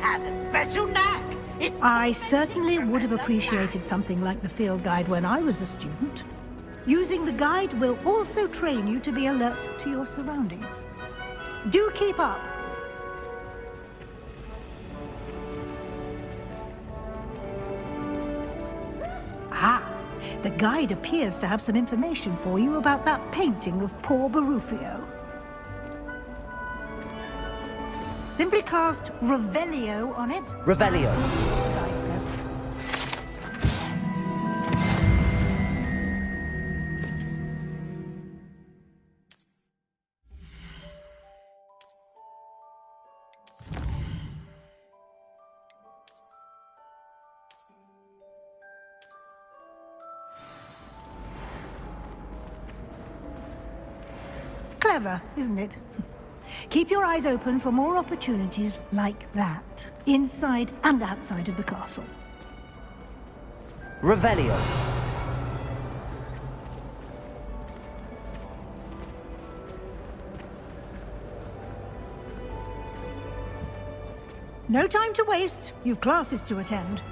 has a special knack. I certainly would have appreciated something like the field guide when I was a student. Using the guide will also train you to be alert to your surroundings. Do keep up! Ah, the guide appears to have some information for you about that painting of poor Barufio. Simply cast Revelio on it. Revelio. The guide says. Clever, isn't it? Keep your eyes open for more opportunities like that, inside and outside of the castle. Revelio. No time to waste. You've classes to attend.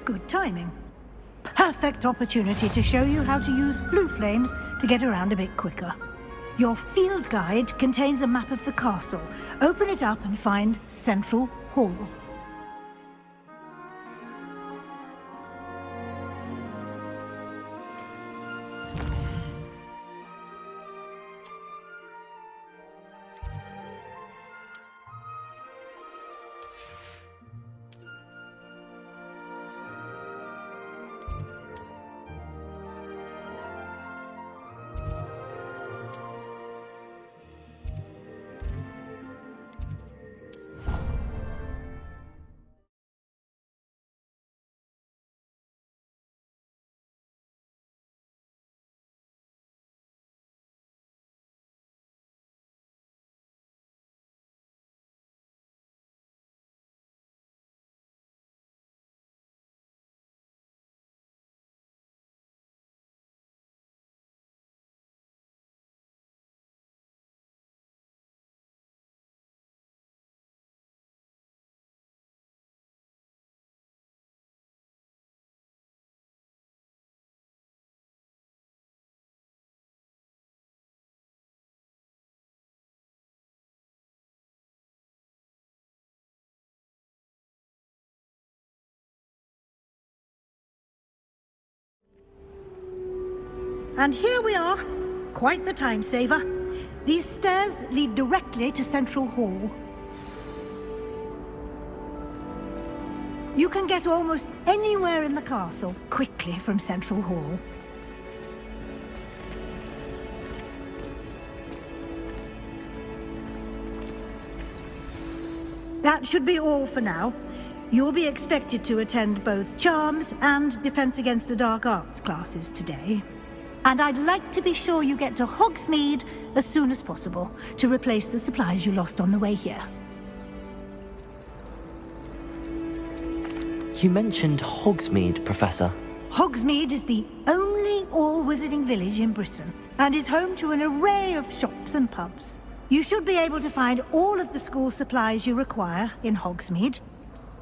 Good timing. Perfect opportunity to show you how to use flue flames to get around a bit quicker. Your field guide contains a map of the castle. Open it up and find Central Hall. And here we are. Quite the time saver. These stairs lead directly to Central Hall. You can get almost anywhere in the castle quickly from Central Hall. That should be all for now. You'll be expected to attend both Charms and Defense Against the Dark Arts classes today. And I'd like to be sure you get to Hogsmeade as soon as possible to replace the supplies you lost on the way here. You mentioned Hogsmeade, Professor. Hogsmeade is the only all-wizarding village in Britain and is home to an array of shops and pubs. You should be able to find all of the school supplies you require in Hogsmeade.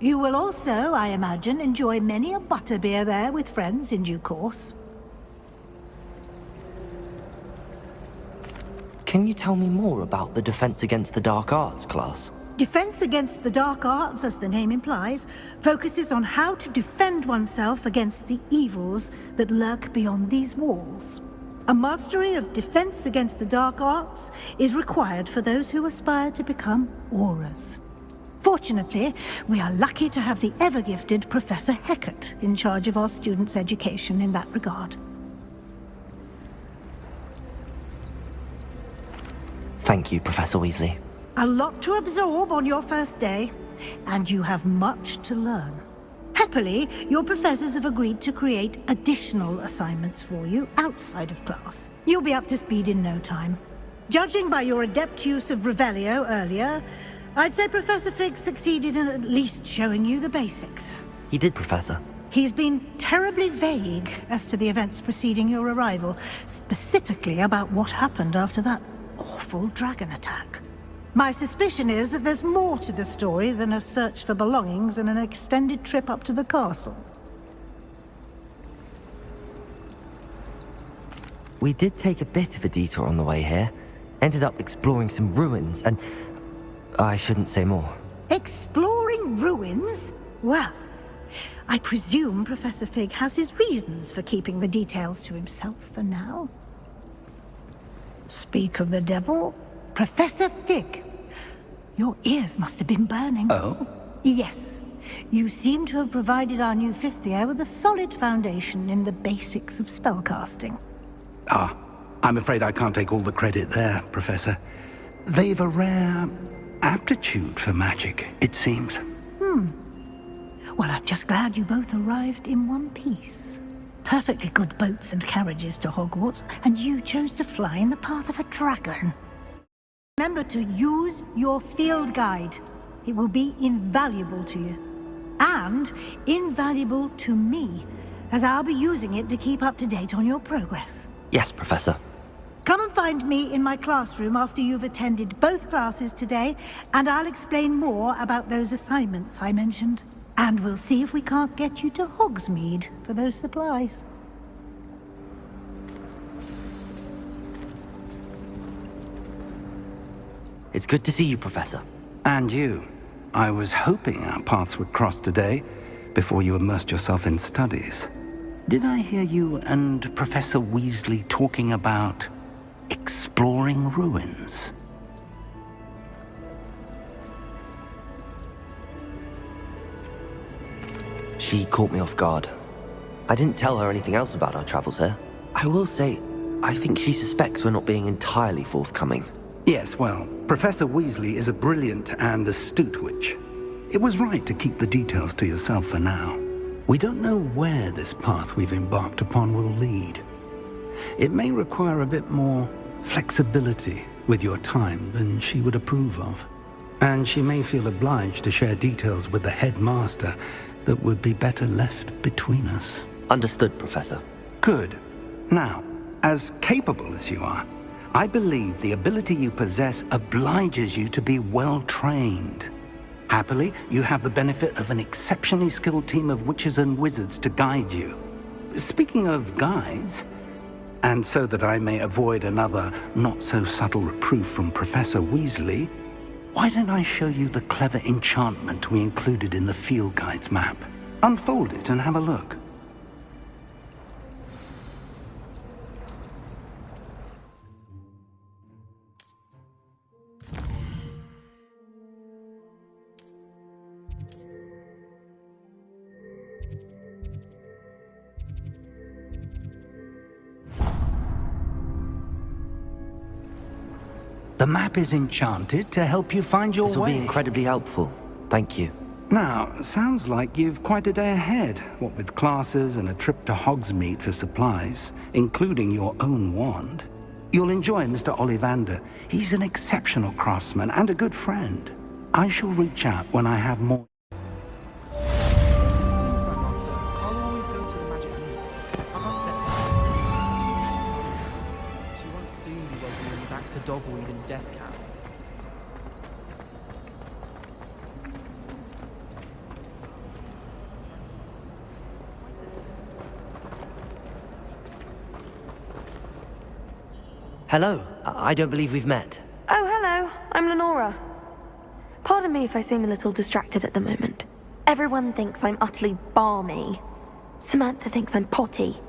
You will also, I imagine, enjoy many a butterbeer there with friends in due course. Can you tell me more about the Defense Against the Dark Arts class? Defense Against the Dark Arts, as the name implies, focuses on how to defend oneself against the evils that lurk beyond these walls. A mastery of Defense Against the Dark Arts is required for those who aspire to become Aurors. Fortunately, we are lucky to have the ever-gifted Professor Hecat in charge of our students' education in that regard. Thank you, Professor Weasley. A lot to absorb on your first day, and you have much to learn. Happily, your professors have agreed to create additional assignments for you outside of class. You'll be up to speed in no time. Judging by your adept use of Revelio earlier, I'd say Professor Fig succeeded in at least showing you the basics. He did, Professor. He's been terribly vague as to the events preceding your arrival, specifically about what happened after that awful dragon attack. My suspicion is that there's more to the story than a search for belongings and an extended trip up to the castle. We did take a bit of a detour on the way here. Ended up exploring some ruins, and I shouldn't say more. Exploring ruins? Well, I presume Professor Fig has his reasons for keeping the details to himself for now. Speak of the devil, Professor Fig. Your ears must have been burning. Oh? Yes. You seem to have provided our new fifth year with a solid foundation in the basics of spellcasting. Ah, I'm afraid I can't take all the credit there, Professor. They've a rare aptitude for magic, it seems. Well, I'm just glad you both arrived in one piece. Perfectly good boats and carriages to Hogwarts, and you chose to fly in the path of a dragon. Remember to use your field guide. It will be invaluable to you. And invaluable to me, as I'll be using it to keep up to date on your progress. Yes, Professor. Come and find me in my classroom after you've attended both classes today, and I'll explain more about those assignments I mentioned. And we'll see if we can't get you to Hogsmeade for those supplies. It's good to see you, Professor. And you. I was hoping our paths would cross today, before you immersed yourself in studies. Did I hear you and Professor Weasley talking about exploring ruins? She caught me off guard. I didn't tell her anything else about our travels here. I will say, I think she suspects we're not being entirely forthcoming. Yes, well, Professor Weasley is a brilliant and astute witch. It was right to keep the details to yourself for now. We don't know where this path we've embarked upon will lead. It may require a bit more flexibility with your time than she would approve of. And she may feel obliged to share details with the headmaster that would be better left between us. Understood, Professor. Good. Now, as capable as you are, I believe the ability you possess obliges you to be well trained. Happily, you have the benefit of an exceptionally skilled team of witches and wizards to guide you. Speaking of guides, and so that I may avoid another not-so-subtle reproof from Professor Weasley, why don't I show you the clever enchantment we included in the field guide's map? Unfold it and have a look. The map is enchanted to help you find your way. This will be incredibly helpful. Thank you. Now, sounds like you've quite a day ahead, what with classes and a trip to Hogsmeade for supplies, including your own wand. You'll enjoy Mr. Ollivander. He's an exceptional craftsman and a good friend. I shall reach out when I have more. Dogweed and Death Cap. Hello. I don't believe we've met. Oh, hello. I'm Lenora. Pardon me if I seem a little distracted at the moment. Everyone thinks I'm utterly balmy. Samantha thinks I'm potty.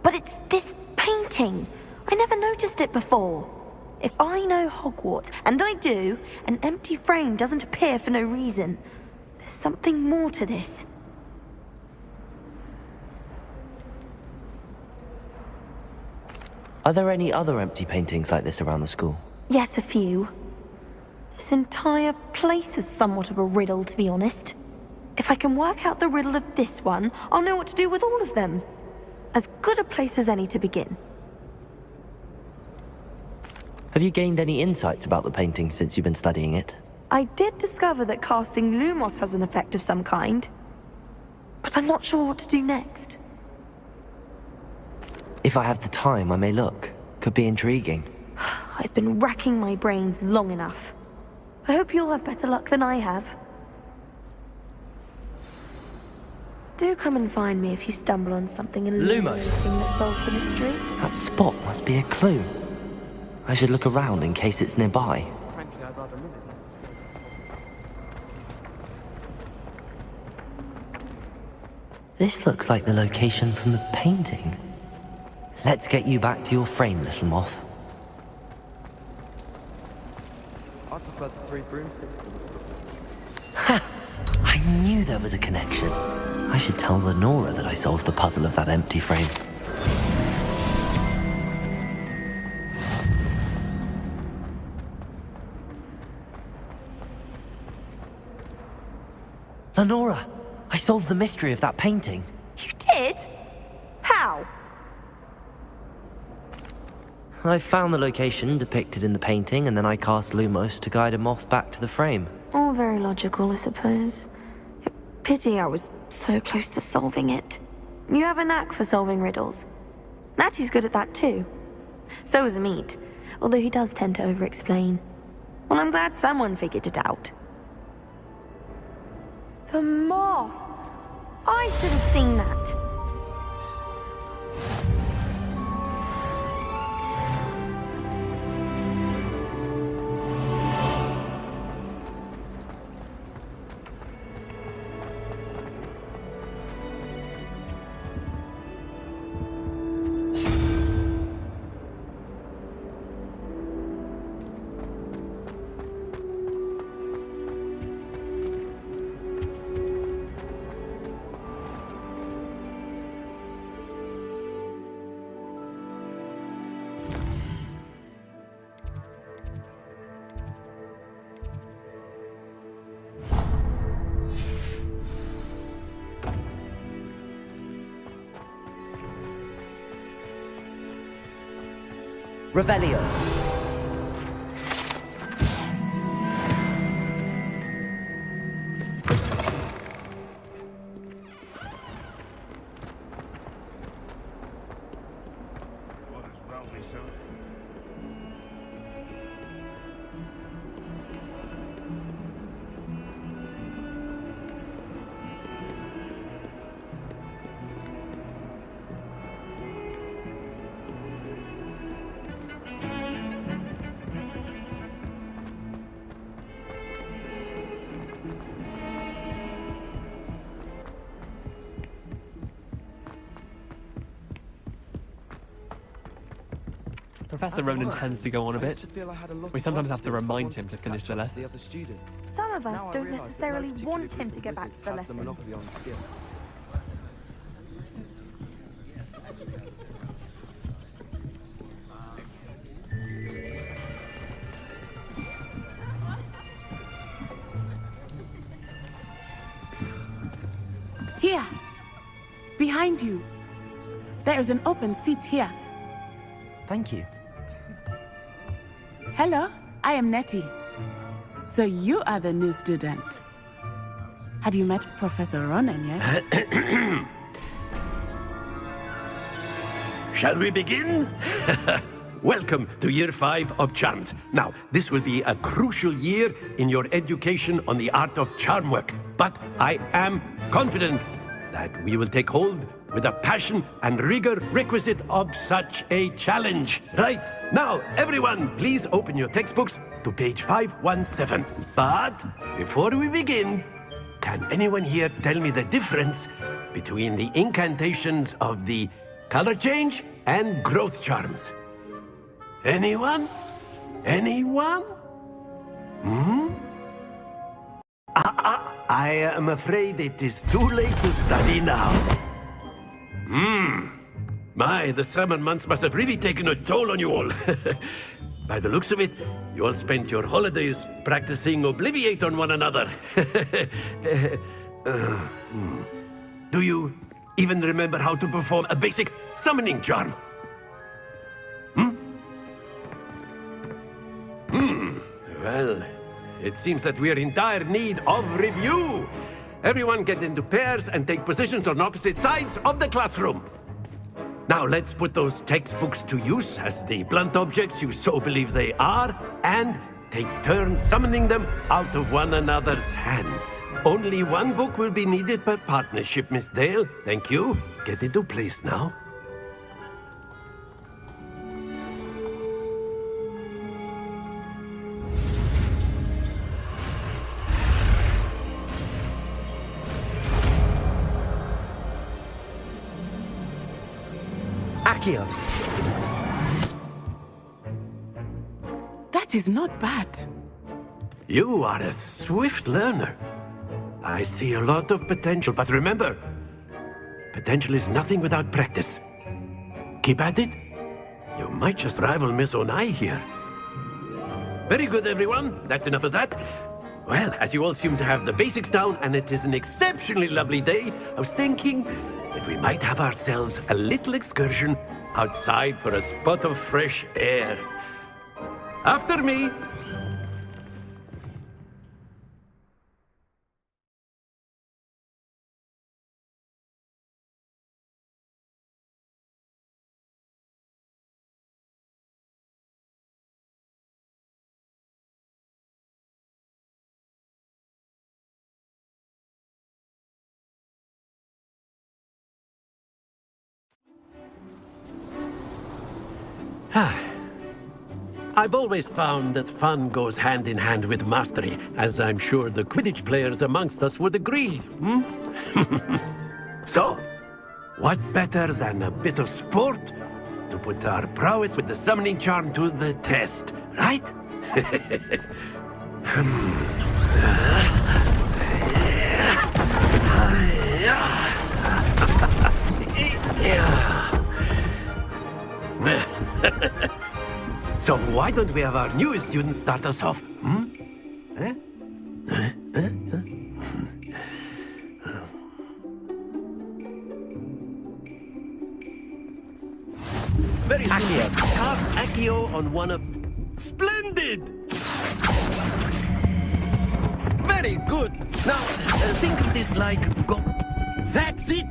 But it's this painting. I never noticed it before. If I know Hogwarts, and I do, an empty frame doesn't appear for no reason. There's something more to this. Are there any other empty paintings like this around the school? Yes, a few. This entire place is somewhat of a riddle, to be honest. If I can work out the riddle of this one, I'll know what to do with all of them. As good a place as any to begin. Have you gained any insights about the painting since you've been studying it? I did discover that casting Lumos has an effect of some kind. But I'm not sure what to do next. If I have the time, I may look. Could be intriguing. I've been racking my brains long enough. I hope you'll have better luck than I have. Do come and find me if you stumble on something illuminating that solves the mystery. That spot must be a clue. I should look around in case it's nearby. Frankly, I'd rather live This looks like the location from the painting. Let's get you back to your frame, little moth. I prefer the 3 broomsticks. Ha! I knew there was a connection. I should tell Lenora that I solved the puzzle of that empty frame. Lenora! I solved the mystery of that painting. You did? How? I found the location depicted in the painting, and then I cast Lumos to guide a moth back to the frame. All very logical, I suppose. Pity I was so close to solving it. You have a knack for solving riddles. Natty's good at that too. So is Mead, although he does tend to over-explain. Well, I'm glad someone figured it out. The moth! I should have seen that. Revelio. What is well, me, sir? Professor Ronan tends to go on a bit. We sometimes have to remind him to finish the lesson. Some of us don't necessarily want him to get back to the lesson. Here! Behind you! There's an open seat here. Thank you. Hello, I am Nettie. So you are the new student. Have you met Professor Ronan yet? Shall we begin? Welcome to Year 5 of Charms. Now, this will be a crucial year in your education on the art of charm work. But I am confident that we will take hold with the passion and rigor requisite of such a challenge. Right, now, everyone, please open your textbooks to page 517. But before we begin, can anyone here tell me the difference between the incantations of the color change and growth charms? Anyone? Anyone? I am afraid it is too late to study now. My, the summer months must have really taken a toll on you all. By the looks of it, you all spent your holidays practicing Obliviate on one another. Do you even remember how to perform a basic summoning charm? Well, it seems that we are in dire need of review. Everyone get into pairs and take positions on opposite sides of the classroom. Now let's put those textbooks to use as the blunt objects you so believe they are, and take turns summoning them out of one another's hands. Only one book will be needed per partnership, Miss Dale. Thank you. Get into place now. Accio! That is not bad. You are a swift learner. I see a lot of potential, but remember, potential is nothing without practice. Keep at it. You might just rival Miss Onai here. Very good, everyone. That's enough of that. Well, as you all seem to have the basics down, and it is an exceptionally lovely day, I was thinking that we might have ourselves a little excursion outside for a spot of fresh air. After me. I've always found that fun goes hand in hand with mastery, as I'm sure the Quidditch players amongst us would agree, So, what better than a bit of sport to put our prowess with the summoning charm to the test, right? So why don't we have our newest student start us off? Very soon, cast Accio on one of... Splendid! Very good. Now, think of this like... That's it!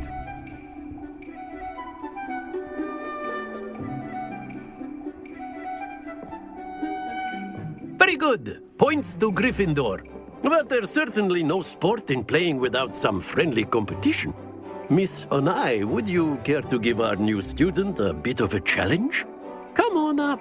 Very good. Points to Gryffindor. But there's certainly no sport in playing without some friendly competition. Miss Onai, would you care to give our new student a bit of a challenge? Come on up.